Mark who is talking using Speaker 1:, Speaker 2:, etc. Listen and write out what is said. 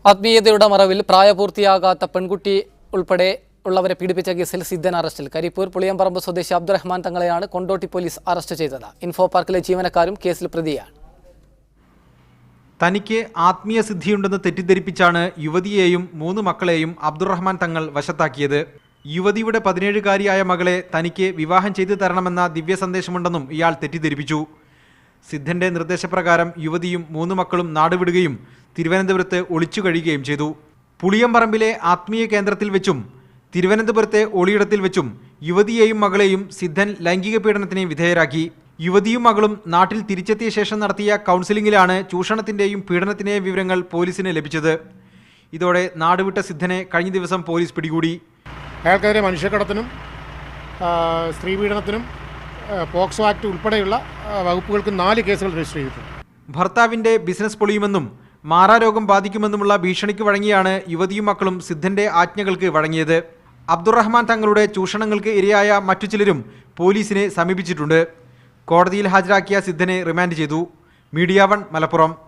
Speaker 1: ആത്മീയതയുടെ മറവിൽ പ്രായപൂർത്തിയാകാത്ത പെൺകുട്ടി ഉൾപ്പെടെ ഉള്ളവരെ പീഡിപ്പിച്ച കേസിൽ സിദ്ധൻ അറസ്റ്റിൽ. കരിപ്പൂർ പുളിയമ്പറമ്പ് സ്വദേശി അബ്ദുറഹ്മാൻ തങ്ങളെയാണ് കൊണ്ടോട്ടി പോലീസ് അറസ്റ്റ് ചെയ്തത്. ഇൻഫോ പാർക്കിലെ ജീവനക്കാരും കേസിൽ പ്രതിയാണ്.
Speaker 2: തനിക്ക് ആത്മീയ സിദ്ധിയുണ്ടെന്ന് തെറ്റിദ്ധരിപ്പിച്ചാണ് യുവതിയെയും 3 മക്കളെയും അബ്ദുറഹ്മാൻ തങ്ങൾ വശത്താക്കിയത്. യുവതിയുടെ 17-കാരിയായ മകളെ തനിക്ക് വിവാഹം ചെയ്തു തരണമെന്ന ദിവ്യ സന്ദേശമുണ്ടെന്നും ഇയാൾ തെറ്റിദ്ധരിപ്പിച്ചു. സിദ്ധന്റെ നിർദ്ദേശപ്രകാരം യുവതിയും 3 മക്കളും നാടുവിടുകയും തിരുവനന്തപുരത്ത് ഒളിച്ചു കഴിയുകയും ചെയ്തു. പുളിയമ്പറമ്പിലെ ആത്മീയ കേന്ദ്രത്തിൽ വെച്ചും തിരുവനന്തപുരത്തെ ഒളിയിടത്തിൽ വെച്ചും യുവതിയെയും മകളെയും സിദ്ധൻ ലൈംഗിക പീഡനത്തിന് വിധേയരാക്കി. യുവതിയും മകളും നാട്ടിൽ തിരിച്ചെത്തിയ ശേഷം നടത്തിയ കൗൺസിലിംഗിലാണ് ചൂഷണത്തിന്റെയും പീഡനത്തിന്റെയും വിവരങ്ങൾ പോലീസിന് ലഭിച്ചത്. ഇതോടെ നാടുവിട്ട സിദ്ധനെ കഴിഞ്ഞ ദിവസം പോലീസ് പിടികൂടി.
Speaker 3: അയാൾക്കെതിരെ മനുഷ്യക്കടത്തിനും സ്ത്രീപീഡനത്തിനും പോക്സോ ആക്ട് ഉൾപ്പെടെയുള്ള വകുപ്പുകൾക്ക് 4 കേസുകൾ രജിസ്റ്റർ ചെയ്തിട്ടുണ്ട്.
Speaker 2: ഭർത്താവിന്റെ ബിസിനസ് പൊളിയുമെന്നും മാറാരോഗം ബാധിക്കുമെന്നുമുള്ള ഭീഷണിക്ക് വഴങ്ങിയാണ് യുവതിയും മക്കളും സിദ്ധന്റെ ആജ്ഞകൾക്ക് വഴങ്ങിയത്. അബ്ദുറഹ്മാൻ തങ്ങളുടെ ചൂഷണങ്ങൾക്ക് ഇരയായ മറ്റു ചിലരും പോലീസിനെ സമീപിച്ചിട്ടുണ്ട്. കോടതിയിൽ ഹാജരാക്കിയ സിദ്ധനെ റിമാൻഡ് ചെയ്തു. മീഡിയ 1 മലപ്പുറം.